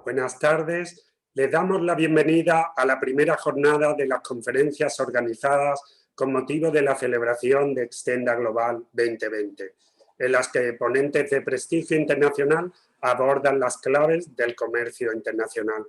Buenas tardes. Les damos la bienvenida a la primera jornada de las conferencias organizadas con motivo de la celebración de Extenda Global 2020, en las que ponentes de prestigio internacional abordan las claves del comercio internacional.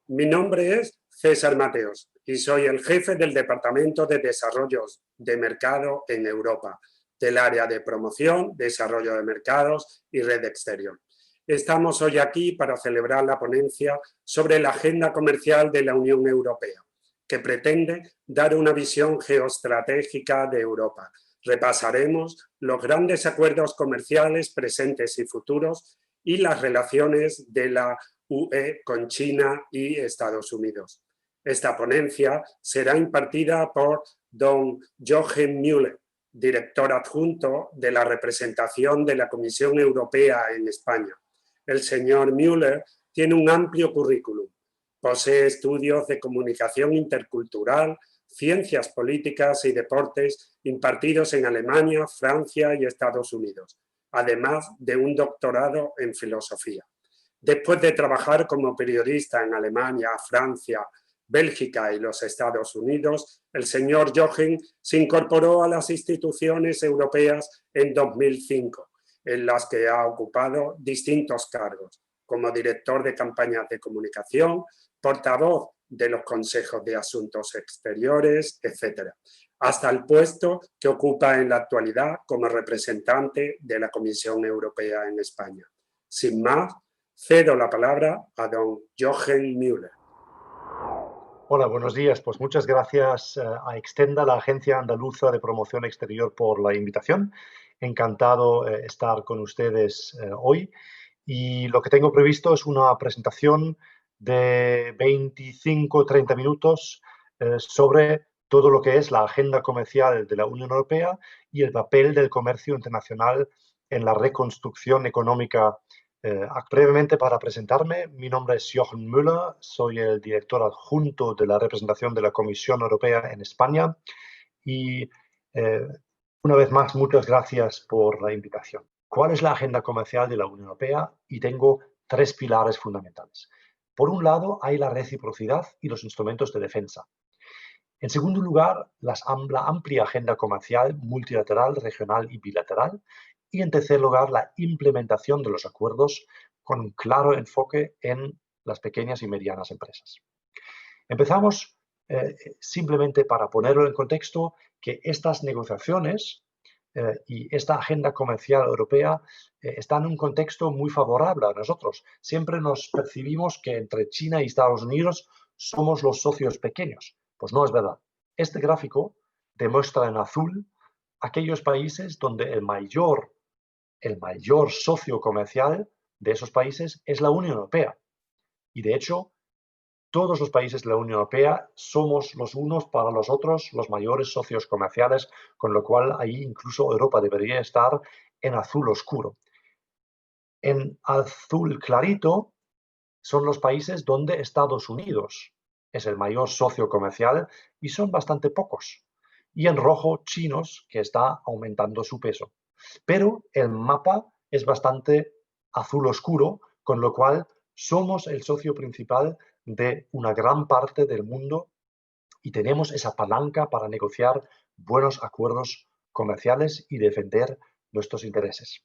Mi nombre es César Mateos y soy el jefe del Departamento de Desarrollo de Mercado en Europa, del área de promoción, desarrollo de mercados y red exterior. Estamos hoy aquí para celebrar la ponencia sobre la agenda comercial de la Unión Europea, que pretende dar una visión geoestratégica de Europa. Repasaremos los grandes acuerdos comerciales presentes y futuros y las relaciones de la UE con China y Estados Unidos. Esta ponencia será impartida por don Jochen Müller, director adjunto de la representación de la Comisión Europea en España. El señor Müller tiene un amplio currículum. Posee estudios de comunicación intercultural, ciencias políticas y deportes impartidos en Alemania, Francia y Estados Unidos, además de un doctorado en filosofía. Después de trabajar como periodista en Alemania, Francia, Bélgica y los Estados Unidos, el señor Jochen se incorporó a las instituciones europeas en 2005, en las que ha ocupado distintos cargos, como director de campañas de comunicación, portavoz de los consejos de asuntos exteriores, etc., hasta el puesto que ocupa en la actualidad como representante de la Comisión Europea en España. Sin más, cedo la palabra a don Jochen Müller. Hola, buenos días. Pues muchas gracias a Extenda, la Agencia Andaluza de Promoción Exterior, por la invitación. Encantado estar con ustedes hoy. Y lo que tengo previsto es una presentación de 25-30 minutos sobre todo lo que es la agenda comercial de la Unión Europea y el papel del comercio internacional en la reconstrucción económica. Brevemente, para presentarme, mi nombre es Jochen Müller, soy el director adjunto de la representación de la Comisión Europea en España y una vez más, muchas gracias por la invitación. ¿Cuál es la agenda comercial de la Unión Europea? Y tengo tres pilares fundamentales. Por un lado, hay la reciprocidad y los instrumentos de defensa. En segundo lugar, la amplia agenda comercial multilateral, regional y bilateral. Y en tercer lugar, la implementación de los acuerdos con un claro enfoque en las pequeñas y medianas empresas. Empezamos simplemente para ponerlo en contexto que estas negociaciones y esta agenda comercial europea están en un contexto muy favorable a nosotros. Siempre nos percibimos que entre China y Estados Unidos somos los socios pequeños. Pues no es verdad. Este gráfico demuestra en azul aquellos países donde el mayor socio comercial de esos países es la Unión Europea. Y de hecho, todos los países de la Unión Europea somos los unos para los otros los mayores socios comerciales, con lo cual ahí incluso Europa debería estar en azul oscuro. En azul clarito son los países donde Estados Unidos es el mayor socio comercial y son bastante pocos. Y en rojo, chinos, que está aumentando su peso. Pero el mapa es bastante azul oscuro, con lo cual somos el socio principal de una gran parte del mundo y tenemos esa palanca para negociar buenos acuerdos comerciales y defender nuestros intereses.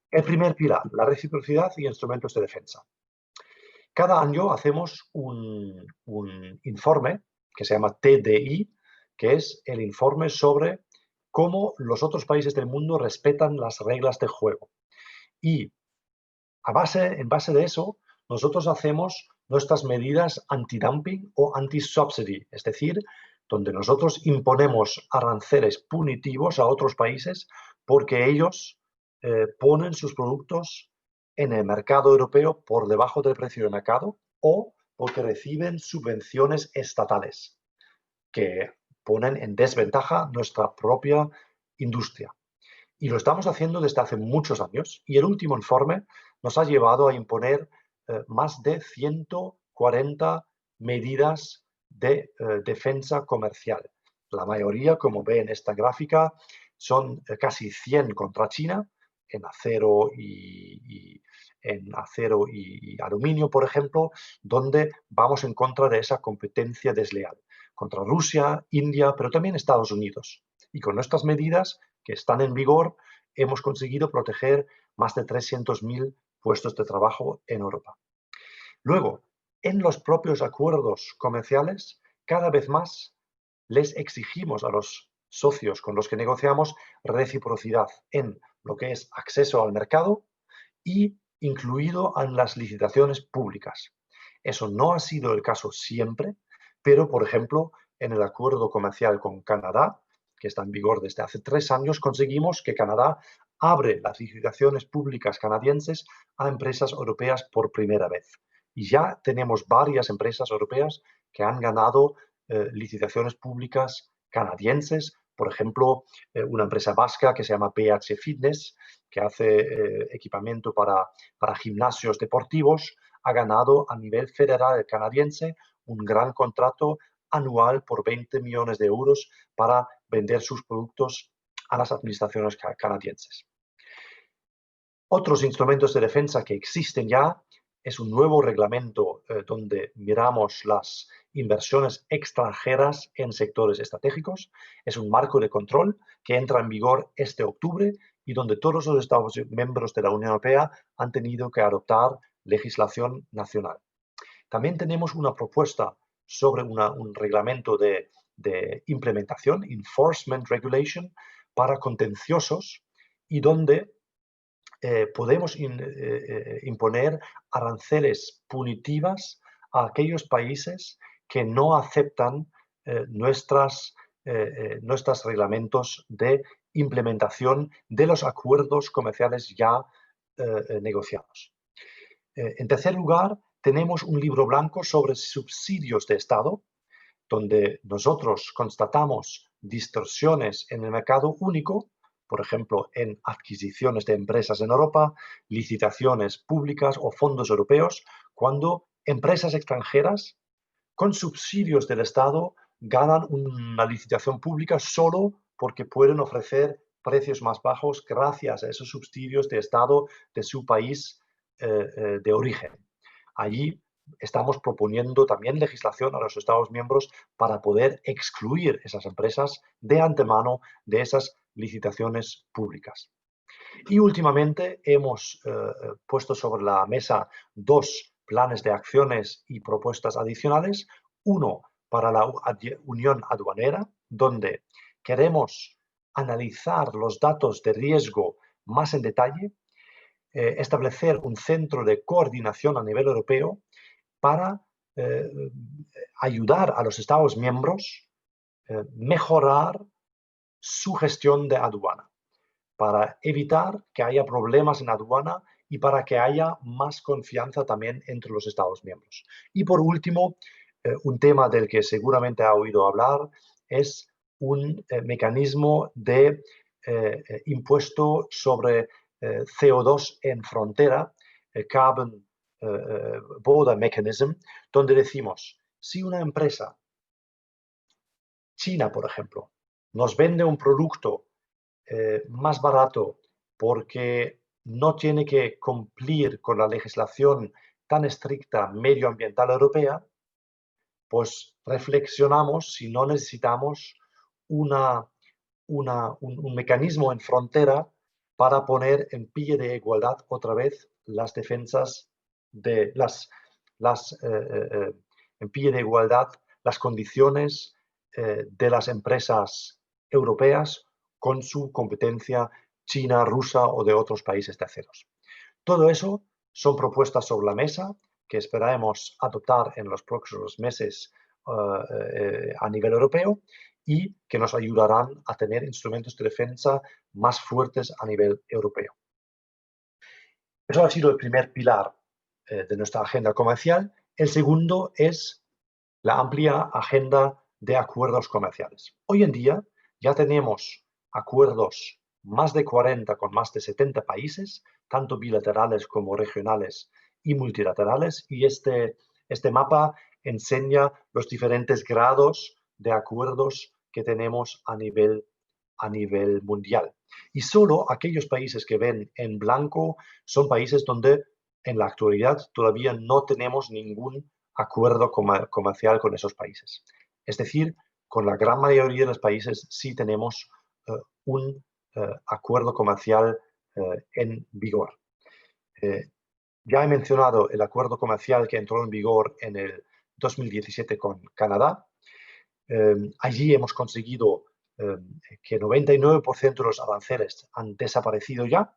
El primer pilar, la reciprocidad y instrumentos de defensa. Cada año hacemos un informe que se llama TDI, que es el informe sobre cómo los otros países del mundo respetan las reglas de juego. Y en base de eso, nosotros hacemos nuestras medidas anti-dumping o anti-subsidy, es decir, donde nosotros imponemos aranceles punitivos a otros países porque ellos ponen sus productos en el mercado europeo por debajo del precio de mercado o porque reciben subvenciones estatales que ponen en desventaja nuestra propia industria. Y lo estamos haciendo desde hace muchos años y el último informe nos ha llevado a imponer más de 140 medidas de defensa comercial. La mayoría, como ve en esta gráfica, son casi 100 contra China, en acero y en acero y aluminio, por ejemplo, donde vamos en contra de esa competencia desleal, contra Rusia, India, pero también Estados Unidos. Y con nuestras medidas que están en vigor, hemos conseguido proteger más de 300.000 puestos de trabajo en Europa. Luego, en los propios acuerdos comerciales, cada vez más les exigimos a los socios con los que negociamos reciprocidad en lo que es acceso al mercado y incluido en las licitaciones públicas. Eso no ha sido el caso siempre, pero, por ejemplo, en el acuerdo comercial con Canadá, que está en vigor desde hace 3 años, conseguimos que Canadá abre las licitaciones públicas canadienses a empresas europeas por primera vez. Y ya tenemos varias empresas europeas que han ganado licitaciones públicas canadienses, por ejemplo, una empresa vasca que se llama PH Fitness, que hace equipamiento para gimnasios deportivos, ha ganado a nivel federal canadiense un gran contrato anual por 20 millones de euros para vender sus productos a las administraciones canadienses. Otros instrumentos de defensa que existen ya es un nuevo reglamento donde miramos las inversiones extranjeras en sectores estratégicos. Es un marco de control que entra en vigor este octubre y donde todos los Estados miembros de la Unión Europea han tenido que adoptar legislación nacional. También tenemos una propuesta sobre un reglamento de implementación, Enforcement Regulation, para contenciosos y donde podemos imponer aranceles punitivas a aquellos países que no aceptan nuestros reglamentos de implementación de los acuerdos comerciales ya negociados. En tercer lugar, tenemos un libro blanco sobre subsidios de Estado, donde nosotros constatamos distorsiones en el mercado único, por ejemplo, en adquisiciones de empresas en Europa, licitaciones públicas o fondos europeos, cuando empresas extranjeras con subsidios del Estado ganan una licitación pública solo porque pueden ofrecer precios más bajos gracias a esos subsidios de Estado de su país de origen. Allí estamos proponiendo también legislación a los Estados miembros para poder excluir esas empresas de antemano de esas licitaciones públicas. Y últimamente hemos puesto sobre la mesa 2 planes de acciones y propuestas adicionales. Uno para la Unión Aduanera, donde queremos analizar los datos de riesgo más en detalle, establecer un centro de coordinación a nivel europeo para ayudar a los Estados miembros a mejorar su gestión de aduana, para evitar que haya problemas en aduana y para que haya más confianza también entre los Estados miembros. Y por último, un tema del que seguramente ha oído hablar es un mecanismo de impuesto sobre CO2 en frontera, Carbon Border Mechanism, donde decimos, si una empresa china, por ejemplo, nos vende un producto más barato porque no tiene que cumplir con la legislación tan estricta medioambiental europea, pues reflexionamos si no necesitamos un mecanismo en frontera para poner en pie de igualdad otra vez las defensas de en pie de igualdad las condiciones de las empresas europeas con su competencia china, rusa o de otros países terceros. Todo eso son propuestas sobre la mesa que esperamos adoptar en los próximos meses a nivel europeo y que nos ayudarán a tener instrumentos de defensa más fuertes a nivel europeo. Eso ha sido el primer pilar de nuestra agenda comercial. El segundo es la amplia agenda de acuerdos comerciales. Hoy en día ya tenemos acuerdos más de 40 con más de 70 países, tanto bilaterales como regionales y multilaterales, y este mapa enseña los diferentes grados de acuerdos que tenemos a nivel mundial. Y solo aquellos países que ven en blanco son países donde en la actualidad todavía no tenemos ningún acuerdo comercial con esos países. Es decir, con la gran mayoría de los países sí tenemos un acuerdo comercial en vigor. Ya he mencionado el acuerdo comercial que entró en vigor en el 2017 con Canadá. Allí hemos conseguido que 99% de los aranceles han desaparecido ya.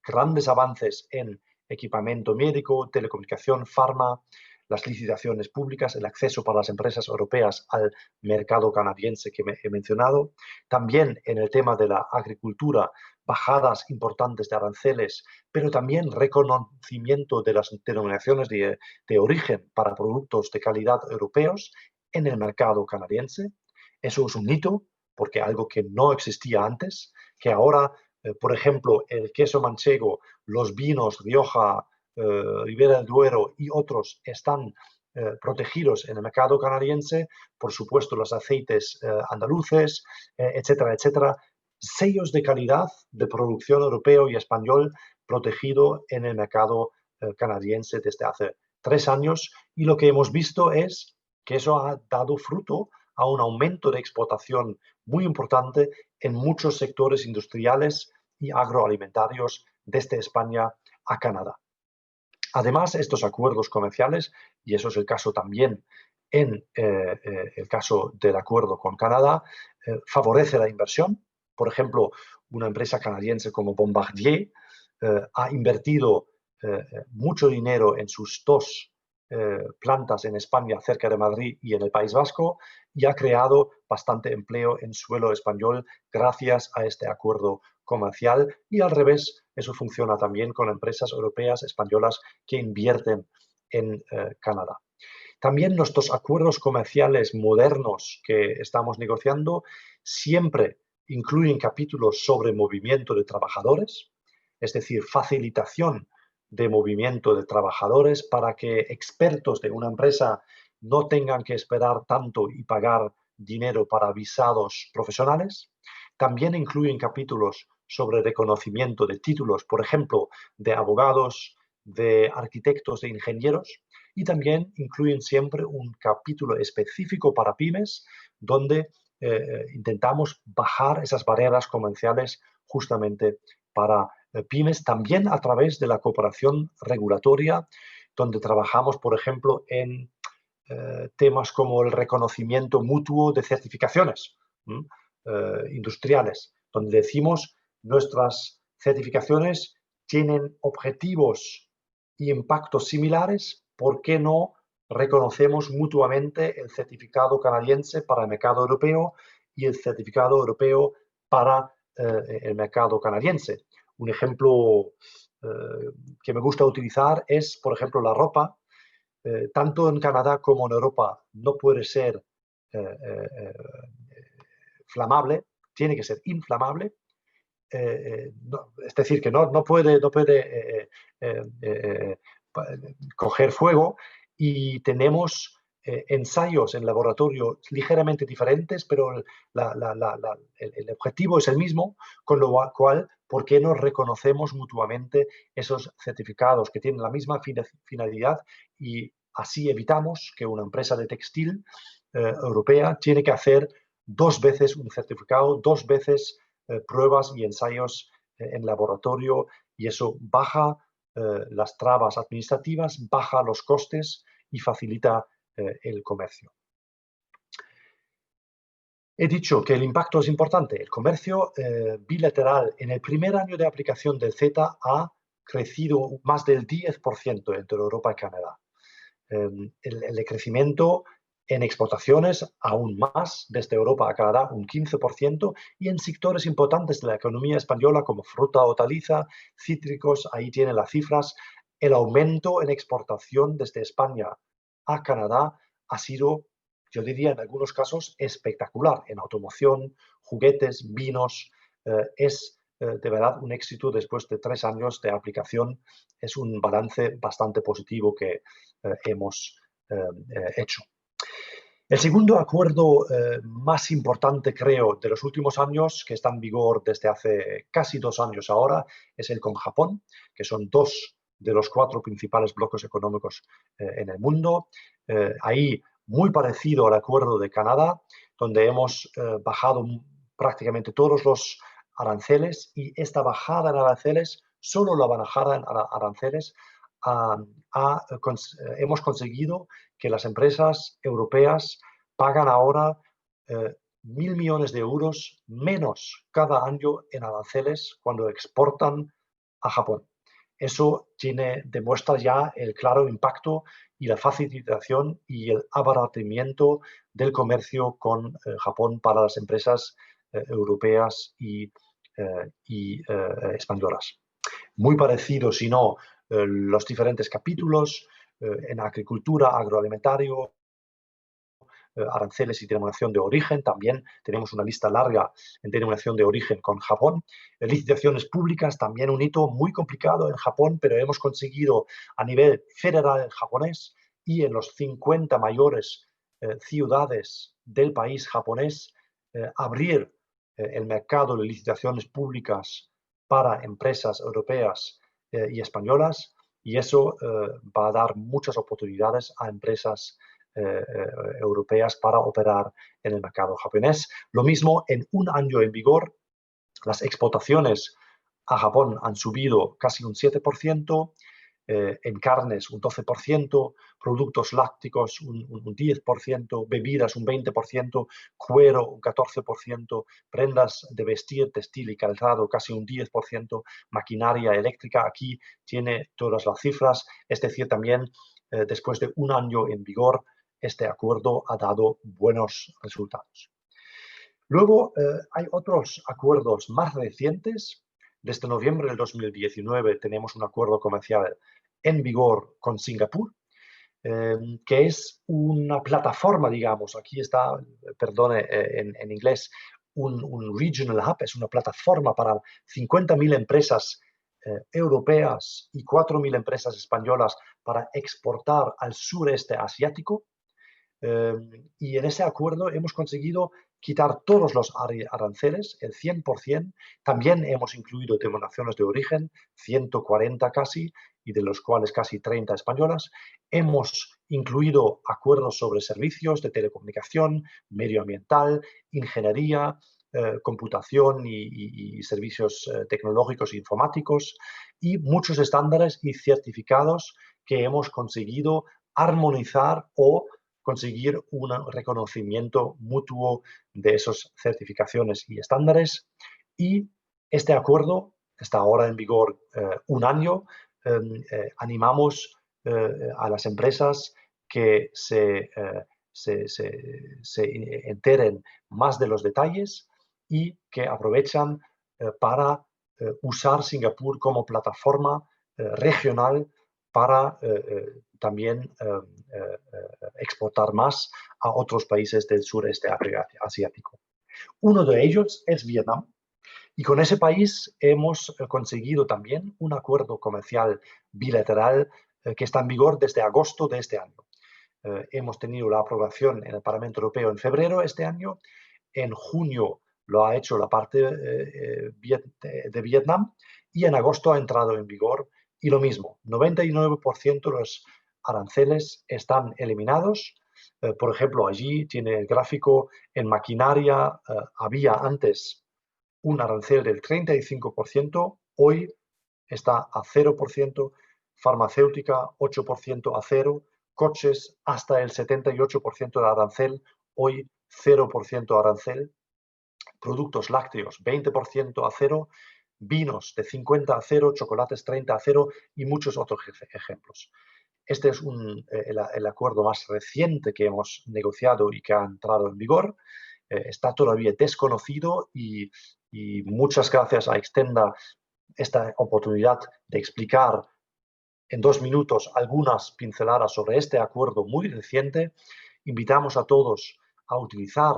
Grandes avances en equipamiento médico, telecomunicación, farma, las licitaciones públicas, el acceso para las empresas europeas al mercado canadiense que he mencionado. También en el tema de la agricultura, bajadas importantes de aranceles, pero también reconocimiento de las denominaciones de origen para productos de calidad europeos en el mercado canadiense. Eso es un hito, porque algo que no existía antes, que ahora, por ejemplo, el queso manchego, los vinos Rioja, Ribera del Duero y otros están protegidos en el mercado canadiense, por supuesto los aceites andaluces, etcétera, etcétera. Sellos de calidad de producción europeo y español protegido en el mercado canadiense desde hace 3 años, y lo que hemos visto es que eso ha dado fruto a un aumento de exportación muy importante en muchos sectores industriales y agroalimentarios desde España a Canadá. Además, estos acuerdos comerciales, y eso es el caso también en el caso del acuerdo con Canadá, favorece la inversión. Por ejemplo, una empresa canadiense como Bombardier ha invertido mucho dinero en sus 2 plantas en España, cerca de Madrid y en el País Vasco, y ha creado bastante empleo en suelo español gracias a este acuerdo comercial. Y al revés, eso funciona también con empresas europeas, españolas que invierten en Canadá. También nuestros acuerdos comerciales modernos que estamos negociando siempre incluyen capítulos sobre movimiento de trabajadores, es decir, facilitación de movimiento de trabajadores para que expertos de una empresa no tengan que esperar tanto y pagar dinero para visados profesionales. También incluyen capítulos sobre reconocimiento de títulos, por ejemplo, de abogados, de arquitectos, de ingenieros, y también incluyen siempre un capítulo específico para pymes, donde intentamos bajar esas barreras comerciales justamente para pymes, también a través de la cooperación regulatoria, donde trabajamos, por ejemplo, en temas como el reconocimiento mutuo de certificaciones industriales, donde decimos nuestras certificaciones tienen objetivos y impactos similares, ¿por qué no reconocemos mutuamente el certificado canadiense para el mercado europeo y el certificado europeo para el mercado canadiense? Un ejemplo que me gusta utilizar es, por ejemplo, la ropa. Tanto en Canadá como en Europa no puede ser flamable, tiene que ser inflamable. No, es decir, que no puede coger fuego, y tenemos ensayos en laboratorio ligeramente diferentes, pero el objetivo es el mismo, con lo cual, ¿por qué no reconocemos mutuamente esos certificados que tienen la misma finalidad? Y así evitamos que una empresa de textil europea tiene que hacer 2 veces un certificado, 2 veces pruebas y ensayos en laboratorio, y eso baja las trabas administrativas, baja los costes y facilita el comercio. He dicho que el impacto es importante. El comercio bilateral en el primer año de aplicación del CETA ha crecido más del 10% entre Europa y Canadá. El crecimiento en exportaciones aún más, desde Europa a Canadá un 15%, y en sectores importantes de la economía española como fruta, hortaliza, cítricos, ahí tienen las cifras. El aumento en exportación desde España a Canadá ha sido, yo diría en algunos casos, espectacular. En automoción, juguetes, vinos, es de verdad un éxito después de 3 años de aplicación. Es un balance bastante positivo que hemos hecho. El segundo acuerdo más importante, creo, de los últimos años, que está en vigor desde hace casi 2 años ahora, es el con Japón, que son 2 de los 4 principales bloques económicos en el mundo. Ahí, muy parecido al acuerdo de Canadá, donde hemos bajado prácticamente todos los aranceles, y esta bajada en aranceles, solo la bajada en aranceles, hemos conseguido que las empresas europeas pagan ahora 1.000 millones de euros menos cada año en aranceles cuando exportan a Japón. Eso demuestra ya el claro impacto y la facilitación y el abaratamiento del comercio con Japón para las empresas europeas y españolas. Muy parecido, si no, los diferentes capítulos en agricultura, agroalimentario, aranceles y denominación de origen. También tenemos una lista larga en denominación de origen con Japón. Licitaciones públicas, también un hito muy complicado en Japón, pero hemos conseguido a nivel federal japonés y en los 50 mayores ciudades del país japonés abrir el mercado de licitaciones públicas para empresas europeas y españolas, y eso va a dar muchas oportunidades a empresas europeas para operar en el mercado japonés. Lo mismo, en un año en vigor, las exportaciones a Japón han subido casi un 7%, en carnes un 12%, productos lácticos un 10%, bebidas un 20%, cuero un 14%, prendas de vestir, textil y calzado casi un 10%, maquinaria eléctrica, aquí tiene todas las cifras, es decir, también después de un año en vigor, este acuerdo ha dado buenos resultados. Luego hay otros acuerdos más recientes. Desde noviembre del 2019 tenemos un acuerdo comercial en vigor con Singapur, que es una plataforma, digamos, aquí está, perdone, en inglés, un regional hub, es una plataforma para 50.000 empresas europeas y 4.000 empresas españolas para exportar al sureste asiático. Y en ese acuerdo hemos conseguido quitar todos los aranceles, el 100%. También hemos incluido denominaciones de origen, 140 casi, y de los cuales casi 30 españolas. Hemos incluido acuerdos sobre servicios de telecomunicación, medioambiental, ingeniería, computación y servicios tecnológicos e informáticos, y muchos estándares y certificados que hemos conseguido armonizar o conseguir un reconocimiento mutuo de esas certificaciones y estándares. Y este acuerdo está ahora en vigor un año. Animamos a las empresas que se enteren más de los detalles y que aprovechan para usar Singapur como plataforma regional para también exportar más a otros países del sureste asiático. Uno de ellos es Vietnam, y con ese país hemos conseguido también un acuerdo comercial bilateral que está en vigor desde agosto de este año. Hemos tenido la aprobación en el Parlamento Europeo en febrero de este año. En junio lo ha hecho la parte de Vietnam, y en agosto ha entrado en vigor. Y lo mismo, 99% de los aranceles están eliminados. Por ejemplo, allí tiene el gráfico, en maquinaria había antes un arancel del 35%, hoy está a 0%, farmacéutica 8% a 0%, coches hasta el 78% de arancel, hoy 0% arancel, productos lácteos 20% a 0%, vinos de 50 a 0, chocolates 30 a 0 y muchos otros ejemplos. Este es el acuerdo más reciente que hemos negociado y que ha entrado en vigor. Está todavía desconocido y muchas gracias a Extenda esta oportunidad de explicar en 2 minutos algunas pinceladas sobre este acuerdo muy reciente. Invitamos a todos a utilizar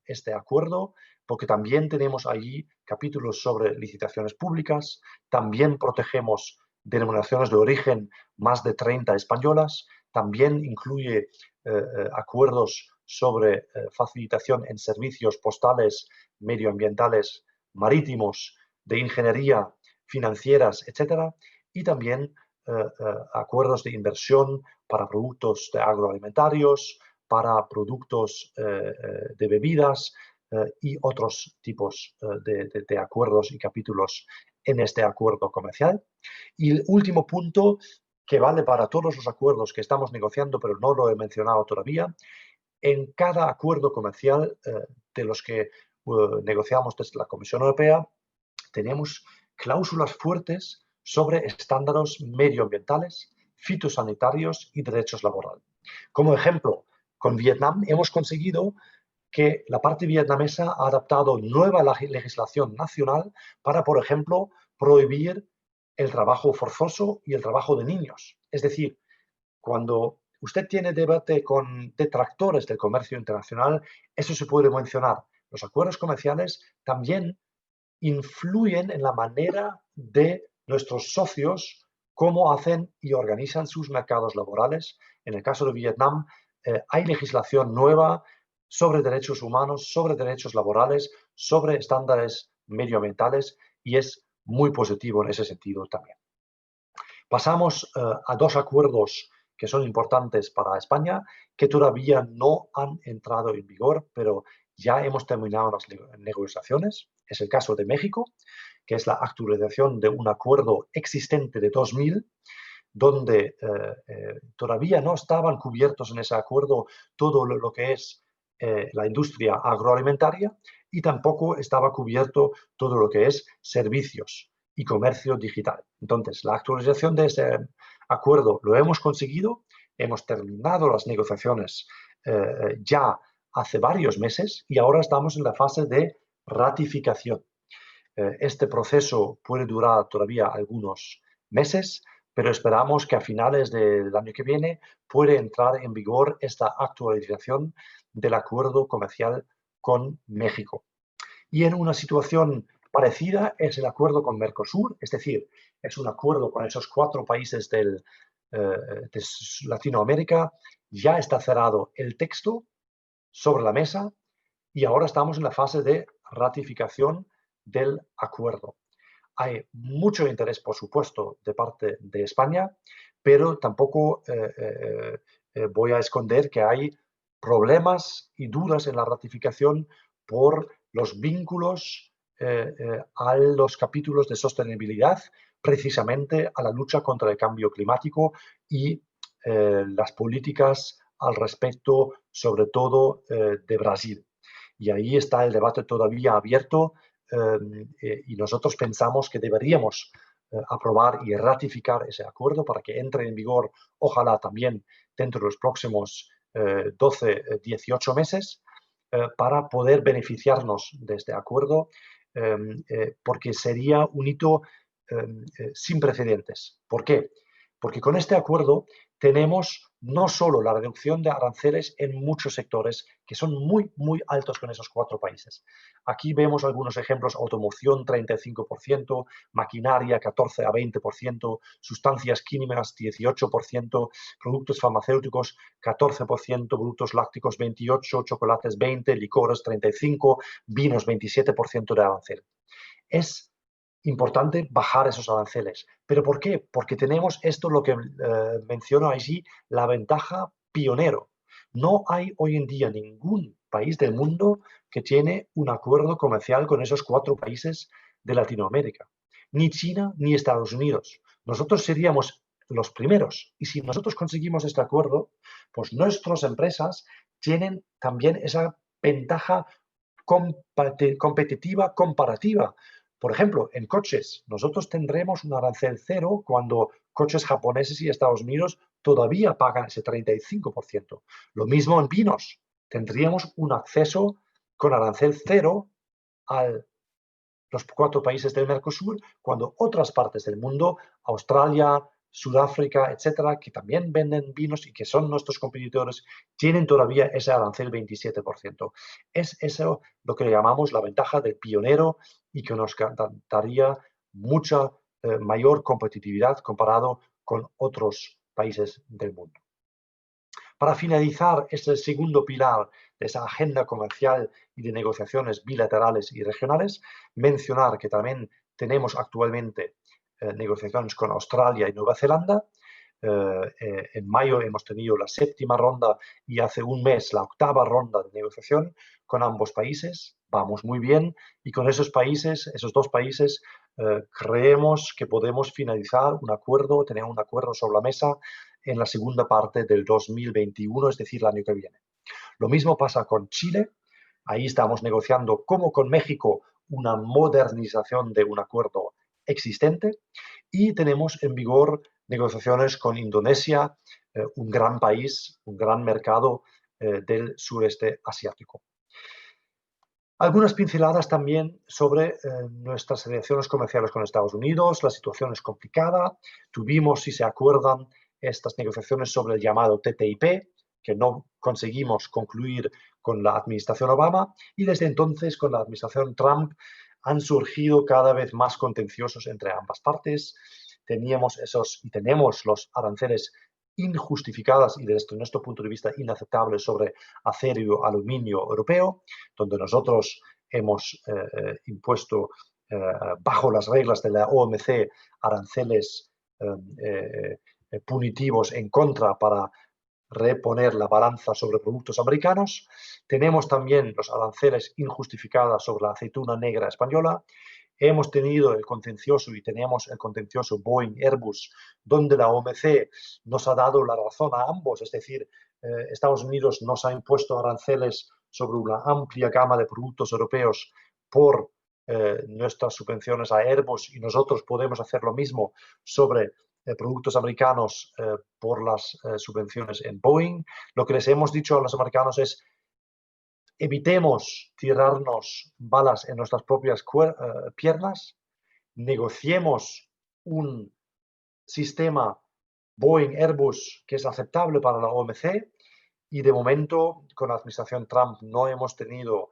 este acuerdo, porque también tenemos allí capítulos sobre licitaciones públicas, también protegemos denominaciones de origen más de 30 españolas, también incluye acuerdos sobre facilitación en servicios postales, medioambientales, marítimos, de ingeniería, financieras, etc. Y también acuerdos de inversión para productos de agroalimentarios, para productos de bebidas y otros tipos de acuerdos y capítulos en este acuerdo comercial. Y el último punto, que vale para todos los acuerdos que estamos negociando, pero no lo he mencionado todavía, en cada acuerdo comercial de los que negociamos desde la Comisión Europea, tenemos cláusulas fuertes sobre estándares medioambientales, fitosanitarios y derechos laborales. Como ejemplo, con Vietnam hemos conseguido que la parte vietnamesa ha adaptado nueva legislación nacional para, por ejemplo, prohibir el trabajo forzoso y el trabajo de niños. Es decir, cuando usted tiene debate con detractores del comercio internacional, eso se puede mencionar. Los acuerdos comerciales también influyen en la manera de nuestros socios, cómo hacen y organizan sus mercados laborales. En el caso de Vietnam, hay legislación nueva sobre derechos humanos, sobre derechos laborales, sobre estándares medioambientales y es muy positivo en ese sentido también. Pasamos a dos acuerdos que son importantes para España, que todavía no han entrado en vigor, pero ya hemos terminado las negociaciones. Es el caso de México, que es la actualización de un acuerdo existente de 2000, donde todavía no estaban cubiertos en ese acuerdo todo lo que es la industria agroalimentaria y tampoco estaba cubierto todo lo que es servicios y comercio digital. Entonces, la actualización de ese acuerdo lo hemos conseguido, hemos terminado las negociaciones ya hace varios meses y ahora estamos en la fase de ratificación. Este proceso puede durar todavía algunos meses, pero esperamos que a finales del año que viene puede entrar en vigor esta actualización del acuerdo comercial con México. Y en una situación parecida es el acuerdo con Mercosur, es decir, es un acuerdo con esos 4 países de Latinoamérica. Ya está cerrado el texto sobre la mesa y ahora estamos en la fase de ratificación del acuerdo. Hay mucho interés, por supuesto, de parte de España, pero tampoco voy a esconder que hay problemas y dudas en la ratificación por los vínculos a los capítulos de sostenibilidad, precisamente a la lucha contra el cambio climático y las políticas al respecto, sobre todo de Brasil. Y ahí está el debate todavía abierto y nosotros pensamos que deberíamos aprobar y ratificar ese acuerdo para que entre en vigor, ojalá también dentro de los próximos 12, 18 meses, para poder beneficiarnos de este acuerdo, porque sería un hito sin precedentes. ¿Por qué? Porque con este acuerdo tenemos no solo la reducción de aranceles en muchos sectores que son muy, muy altos con esos 4 países. Aquí vemos algunos ejemplos: automoción 35%, maquinaria 14 a 20%, sustancias químicas 18%, productos farmacéuticos 14%, productos lácticos 28%, chocolates 20%, licores 35%, vinos 27% de arancel. Es importante bajar esos aranceles. ¿Pero por qué? Porque tenemos esto, lo que menciono allí, la ventaja pionero. No hay hoy en día ningún país del mundo que tiene un acuerdo comercial con esos 4 países de Latinoamérica. Ni China ni Estados Unidos. Nosotros seríamos los primeros. Y si nosotros conseguimos este acuerdo, pues nuestras empresas tienen también esa ventaja competitiva comparativa. Por ejemplo, en coches, nosotros tendremos un arancel cero cuando coches japoneses y Estados Unidos todavía pagan ese 35%. Lo mismo en vinos. Tendríamos un acceso con arancel cero a los 4 países del Mercosur, cuando otras partes del mundo, Australia, Sudáfrica, etcétera, que también venden vinos y que son nuestros competidores, tienen todavía ese arancel 27%. Es eso lo que le llamamos la ventaja del pionero y que nos daría mucha mayor competitividad comparado con otros países del mundo. Para finalizar este segundo pilar de esa agenda comercial y de negociaciones bilaterales y regionales, mencionar que también tenemos actualmente negociaciones con Australia y Nueva Zelanda. En mayo hemos tenido la 7ª ronda y hace un mes la 8ª ronda de negociación con ambos países. Vamos muy bien y con esos dos países, creemos que podemos finalizar un acuerdo, tener un acuerdo sobre la mesa en la segunda parte del 2021, es decir, el año que viene. Lo mismo pasa con Chile. Ahí estamos negociando, como con México, una modernización de un acuerdo existente y tenemos en vigor negociaciones con Indonesia, un gran país, un gran mercado del sureste asiático. Algunas pinceladas también sobre nuestras relaciones comerciales con Estados Unidos. La situación es complicada. Tuvimos, si se acuerdan, estas negociaciones sobre el llamado TTIP, que no conseguimos concluir con la administración Obama, y desde entonces, con la administración Trump, han surgido cada vez más contenciosos entre ambas partes. Teníamos y tenemos los aranceles injustificadas y desde nuestro punto de vista inaceptables sobre acero y aluminio europeo, donde nosotros hemos impuesto bajo las reglas de la OMC aranceles punitivos en contra para reponer la balanza sobre productos americanos. Tenemos también los aranceles injustificados sobre la aceituna negra española. Hemos tenido el contencioso y tenemos el contencioso Boeing-Airbus, donde la OMC nos ha dado la razón a ambos, es decir, Estados Unidos nos ha impuesto aranceles sobre una amplia gama de productos europeos por nuestras subvenciones a Airbus y nosotros podemos hacer lo mismo sobre productos americanos por las subvenciones en Boeing. Lo que les hemos dicho a los americanos es: evitemos tirarnos balas en nuestras propias piernas, negociemos un sistema Boeing-Airbus que es aceptable para la OMC y de momento con la administración Trump no hemos tenido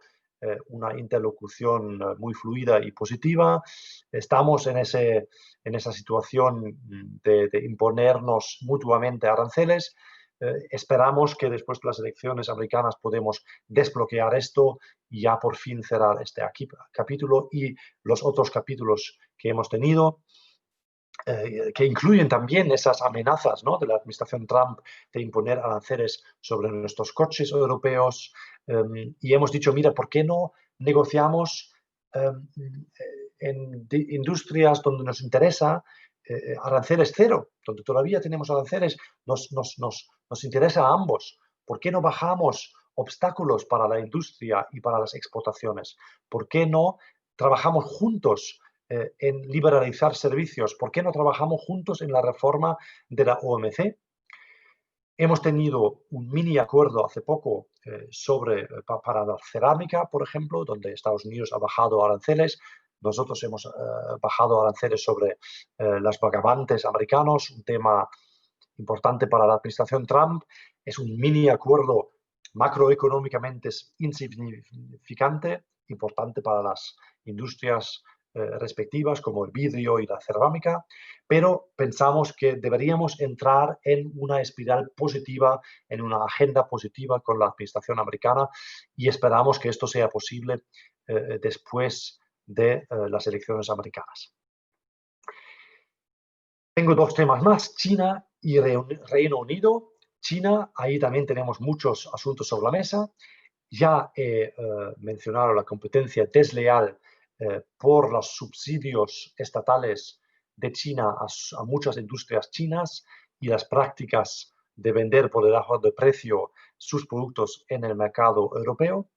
una interlocución muy fluida y positiva. Estamos en esa situación de imponernos mutuamente aranceles. Esperamos que después de las elecciones americanas podemos desbloquear esto y ya por fin cerrar este capítulo y los otros capítulos que hemos tenido, que incluyen también esas amenazas, ¿no?, de la administración Trump de imponer aranceles sobre nuestros coches europeos. Y hemos dicho, mira, ¿por qué no negociamos en industrias donde nos interesa aranceles cero, donde todavía tenemos aranceles? Nos interesa a ambos. ¿Por qué no bajamos obstáculos para la industria y para las exportaciones? ¿Por qué no trabajamos juntos en liberalizar servicios? ¿Por qué no trabajamos juntos en la reforma de la OMC? Hemos tenido un mini acuerdo hace poco para la cerámica, por ejemplo, donde Estados Unidos ha bajado aranceles. Nosotros hemos bajado aranceles sobre las vagabantes americanos, un tema importante para la administración Trump. Es un mini acuerdo macroeconómicamente insignificante, importante para las industrias respectivas como el vidrio y la cerámica, pero pensamos que deberíamos entrar en una espiral positiva, en una agenda positiva con la administración americana y esperamos que esto sea posible después de las elecciones americanas. Tengo dos temas más: China y Reino Unido. China, ahí también tenemos muchos asuntos sobre la mesa. Ya he mencionado la competencia desleal por los subsidios estatales de China a muchas industrias chinas y las prácticas de vender por debajo de precio sus productos en el mercado europeo.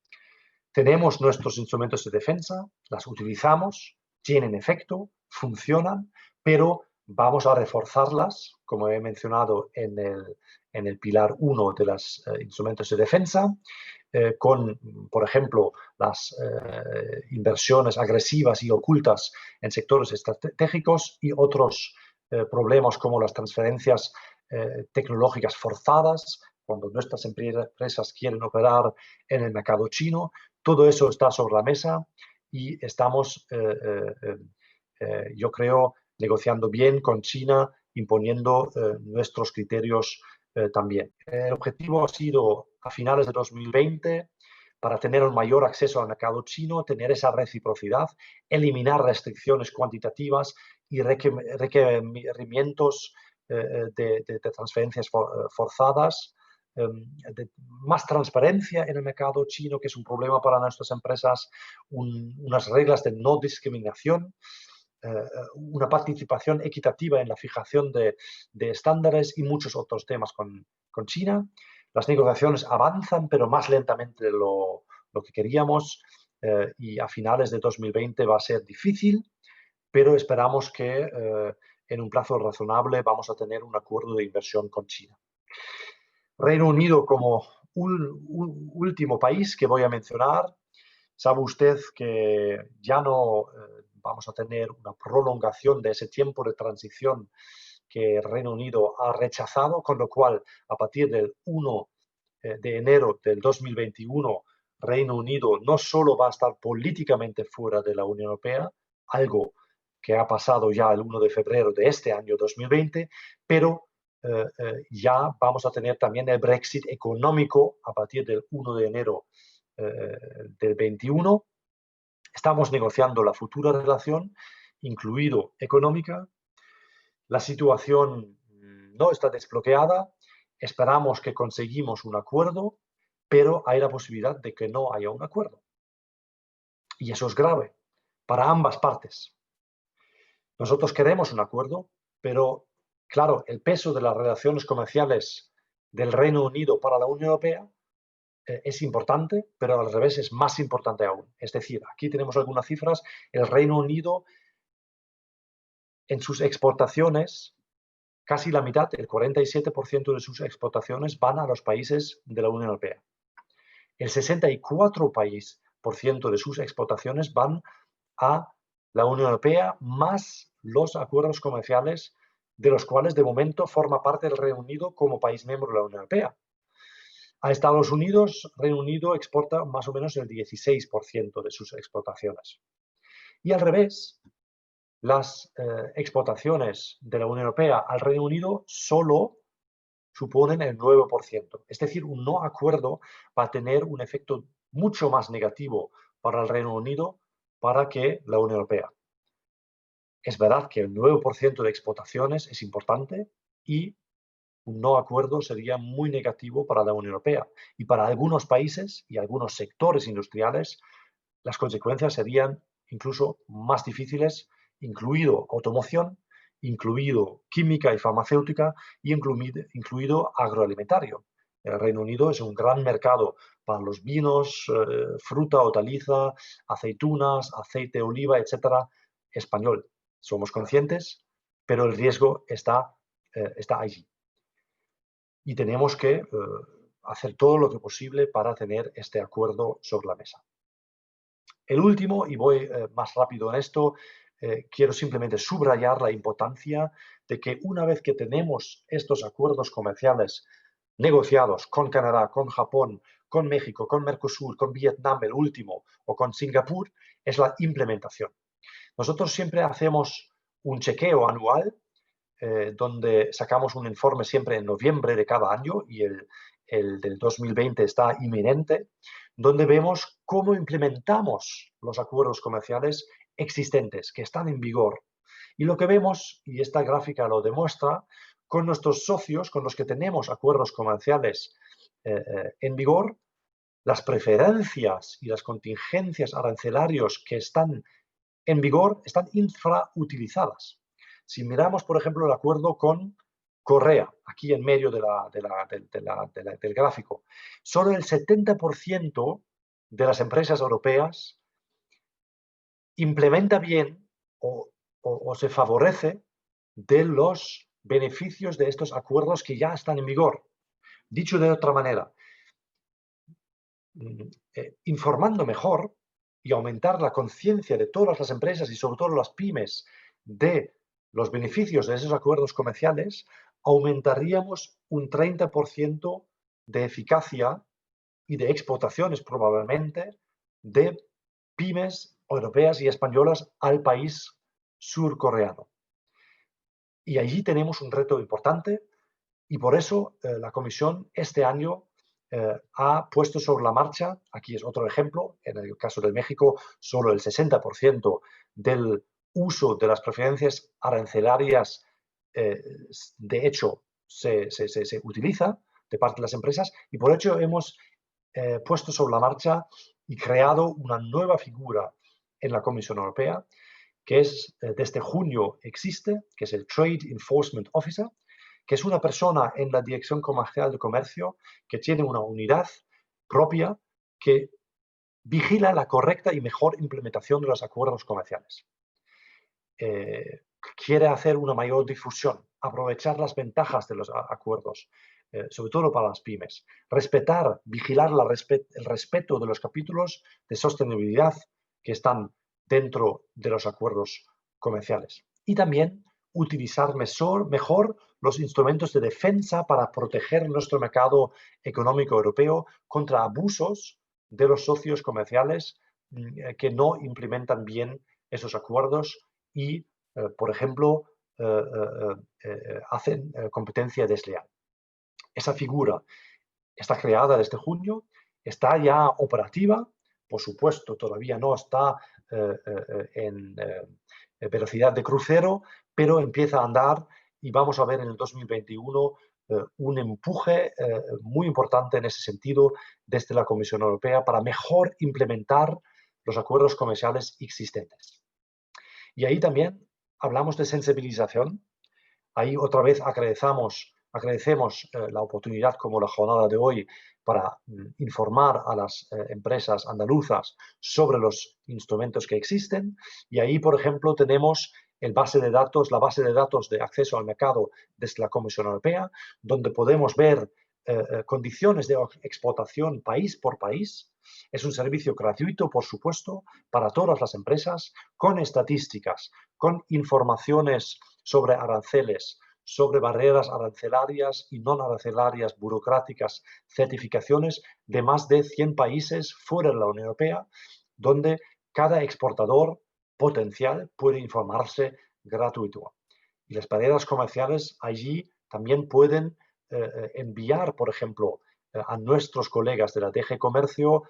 Tenemos nuestros instrumentos de defensa, las utilizamos, tienen efecto, funcionan, pero vamos a reforzarlas, como he mencionado en el pilar 1 de los instrumentos de defensa, con, por ejemplo, las inversiones agresivas y ocultas en sectores estratégicos y otros problemas como las transferencias tecnológicas forzadas, cuando nuestras empresas quieren operar en el mercado chino. Todo eso está sobre la mesa y estamos, yo creo, negociando bien con China, imponiendo nuestros criterios también. El objetivo ha sido a finales de 2020 para tener un mayor acceso al mercado chino, tener esa reciprocidad, eliminar restricciones cuantitativas y requerimientos de transferencias forzadas, más transparencia en el mercado chino, que es un problema para nuestras empresas, unas reglas de no discriminación, una participación equitativa en la fijación de estándares y muchos otros temas con China. Las negociaciones avanzan, pero más lentamente de lo que queríamos, y a finales de 2020 va a ser difícil, pero esperamos que en un plazo razonable vamos a tener un acuerdo de inversión con China. Reino Unido como último país que voy a mencionar. Sabe usted que ya no vamos a tener una prolongación de ese tiempo de transición que el Reino Unido ha rechazado, con lo cual a partir del 1 de enero del 2021 Reino Unido no solo va a estar políticamente fuera de la Unión Europea, algo que ha pasado ya el 1 de febrero de este año 2020, pero ya vamos a tener también el Brexit económico a partir del 1 de enero del 21. Estamos negociando la futura relación, incluido económica. La situación no está desbloqueada. Esperamos que conseguimos un acuerdo, pero hay la posibilidad de que no haya un acuerdo. Y eso es grave para ambas partes. Nosotros queremos un acuerdo, pero claro, el peso de las relaciones comerciales del Reino Unido para la Unión Europea es importante, pero al revés es más importante aún. Es decir, aquí tenemos algunas cifras. El Reino Unido, en sus exportaciones, casi la mitad, el 47% de sus exportaciones van a los países de la Unión Europea. El 64% de sus exportaciones van a la Unión Europea, más los acuerdos comerciales de los cuales de momento forma parte el Reino Unido como país miembro de la Unión Europea. A Estados Unidos, Reino Unido exporta más o menos el 16% de sus exportaciones. Y al revés, las exportaciones de la Unión Europea al Reino Unido solo suponen el 9%. Es decir, un no acuerdo va a tener un efecto mucho más negativo para el Reino Unido para que la Unión Europea. Es verdad que el 9% de exportaciones es importante y un no acuerdo sería muy negativo para la Unión Europea. Y para algunos países y algunos sectores industriales, las consecuencias serían incluso más difíciles, incluido automoción, incluido química y farmacéutica y incluido agroalimentario. El Reino Unido es un gran mercado para los vinos, fruta, hortaliza, aceitunas, aceite de oliva, etcétera, español. Somos conscientes, pero el riesgo está allí. Y tenemos que hacer todo lo que posible para tener este acuerdo sobre la mesa. El último, y voy más rápido en esto, quiero simplemente subrayar la importancia de que una vez que tenemos estos acuerdos comerciales negociados con Canadá, con Japón, con México, con Mercosur, con Vietnam, el último, o con Singapur, es la implementación. Nosotros siempre hacemos un chequeo anual donde sacamos un informe siempre en noviembre de cada año y el del 2020 está inminente, donde vemos cómo implementamos los acuerdos comerciales existentes que están en vigor. Y lo que vemos, y esta gráfica lo demuestra, con nuestros socios, con los que tenemos acuerdos comerciales en vigor, las preferencias y las contingencias arancelarios que están en vigor están infrautilizadas. Si miramos, por ejemplo, el acuerdo con Corea, aquí en medio del gráfico, solo el 70% de las empresas europeas implementa bien o se favorece de los beneficios de estos acuerdos que ya están en vigor. Dicho de otra manera, informando mejor y aumentar la conciencia de todas las empresas y sobre todo las pymes de los beneficios de esos acuerdos comerciales, aumentaríamos un 30% de eficacia y de exportaciones probablemente de pymes europeas y españolas al país surcoreano. Y allí tenemos un reto importante y por eso la Comisión este año ha puesto sobre la marcha, aquí es otro ejemplo, en el caso de México, solo el 60% del uso de las preferencias arancelarias de hecho se utiliza de parte de las empresas, y por ello hemos puesto sobre la marcha y creado una nueva figura en la Comisión Europea, que es desde junio existe, que es el Trade Enforcement Officer, que es una persona en la Dirección Comercial de Comercio que tiene una unidad propia que vigila la correcta y mejor implementación de los acuerdos comerciales. Quiere hacer una mayor difusión, aprovechar las ventajas de los acuerdos, sobre todo para las pymes, respetar, vigilar el respeto de los capítulos de sostenibilidad que están dentro de los acuerdos comerciales, y también utilizar mejor los instrumentos de defensa para proteger nuestro mercado económico europeo contra abusos de los socios comerciales que no implementan bien esos acuerdos y, por ejemplo, hacen competencia desleal. Esa figura está creada desde junio, está ya operativa, por supuesto, todavía no está en velocidad de crucero, pero empieza a andar y vamos a ver en el 2021 un empuje muy importante en ese sentido desde la Comisión Europea para mejor implementar los acuerdos comerciales existentes. Y ahí también hablamos de sensibilización. Ahí otra vez agradecemos la oportunidad como la jornada de hoy para informar a las empresas andaluzas sobre los instrumentos que existen. Y ahí, por ejemplo, tenemos la base de datos de acceso al mercado desde la Comisión Europea, donde podemos ver condiciones de exportación país por país. Es un servicio gratuito, por supuesto, para todas las empresas, con estadísticas, con informaciones sobre aranceles, sobre barreras arancelarias y no arancelarias, burocráticas, certificaciones de más de 100 países fuera de la Unión Europea, donde cada exportador potencial puede informarse gratuito. Y las barreras comerciales allí también pueden enviar, por ejemplo, a nuestros colegas de la DG Comercio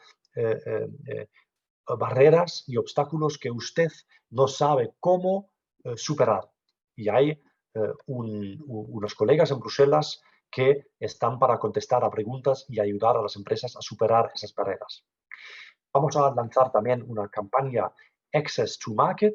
barreras y obstáculos que usted no sabe cómo superar. Y hay unos colegas en Bruselas que están para contestar a preguntas y ayudar a las empresas a superar esas barreras. Vamos a lanzar también una campaña Access to Market,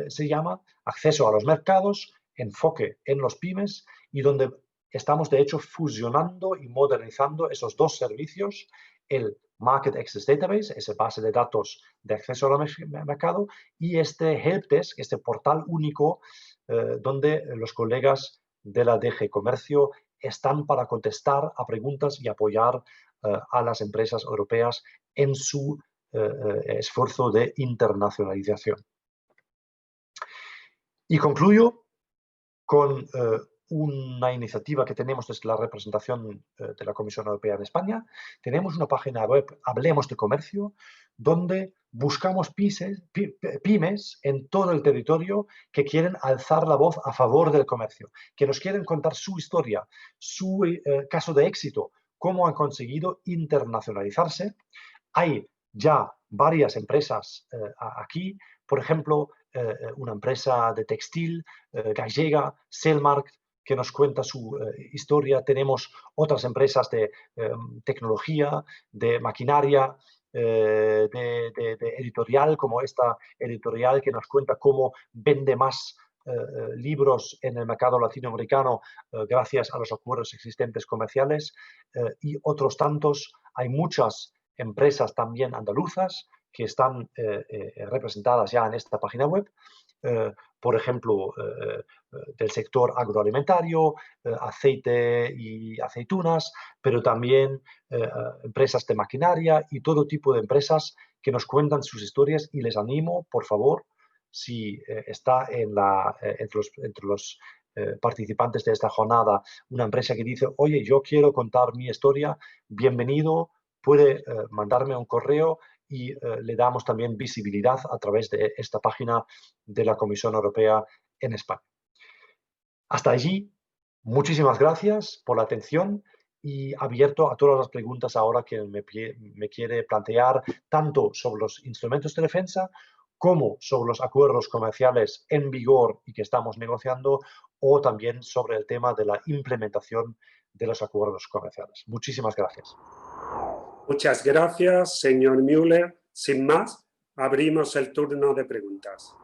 se llama, acceso a los mercados, enfoque en los pymes, y donde estamos de hecho fusionando y modernizando esos dos servicios, el Market Access Database, esa base de datos de acceso al mercado, y este Helpdesk, este portal único donde los colegas de la DG Comercio están para contestar a preguntas y apoyar a las empresas europeas en su esfuerzo de internacionalización. Y concluyo con una iniciativa que tenemos desde la representación de la Comisión Europea en España. Tenemos una página web, Hablemos de Comercio, donde buscamos pymes en todo el territorio que quieren alzar la voz a favor del comercio, que nos quieren contar su historia, su caso de éxito, cómo han conseguido internacionalizarse. Hay ya varias empresas aquí, por ejemplo, una empresa de textil gallega, Selmark, que nos cuenta su historia. Tenemos otras empresas de tecnología, de maquinaria, de editorial, como esta editorial que nos cuenta cómo vende más libros en el mercado latinoamericano gracias a los acuerdos existentes comerciales, y otros tantos. Hay muchas empresas también andaluzas que están representadas ya en esta página web, por ejemplo, del sector agroalimentario, aceite y aceitunas, pero también empresas de maquinaria y todo tipo de empresas que nos cuentan sus historias, y les animo, por favor, si está entre los participantes de esta jornada una empresa que dice, oye, yo quiero contar mi historia, bienvenido, puede mandarme un correo y le damos también visibilidad a través de esta página de la Comisión Europea en España. Hasta allí, muchísimas gracias por la atención y abierto a todas las preguntas ahora que me quiere plantear, tanto sobre los instrumentos de defensa como sobre los acuerdos comerciales en vigor y que estamos negociando, o también sobre el tema de la implementación de los acuerdos comerciales. Muchísimas gracias. Muchas gracias, señor Müller. Sin más, abrimos el turno de preguntas.